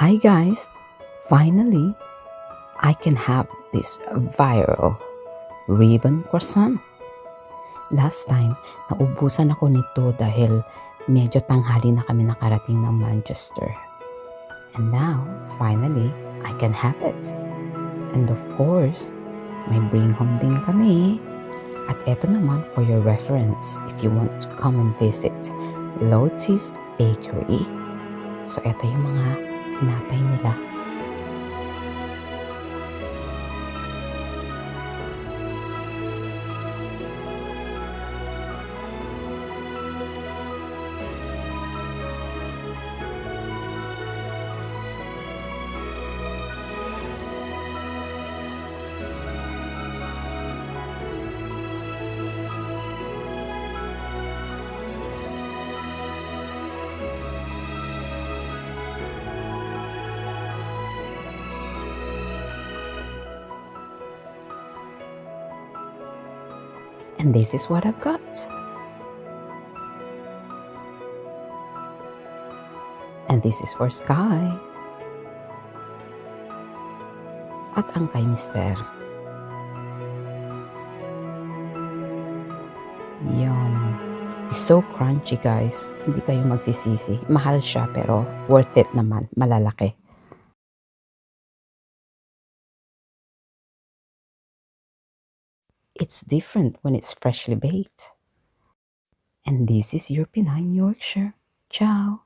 Hi guys! Finally, I can have this viral ribbon croissant. Last time, naubusan ako nito dahil medyo tanghali na kami nakarating ng Manchester. And now, finally, I can have it. And of course, may bring home din kami. At eto naman for your reference if you want to come and visit Lotus Bakery. So eto yung mga tinapay nila. And this is what I've got. And this is for Sky. At ang kay Mister. Yum. It's so crunchy guys. Hindi kayo magsisisi. Mahal siya pero worth it naman. Malalaki. It's different when it's freshly baked. And this is your Penang Yorkshire. Ciao!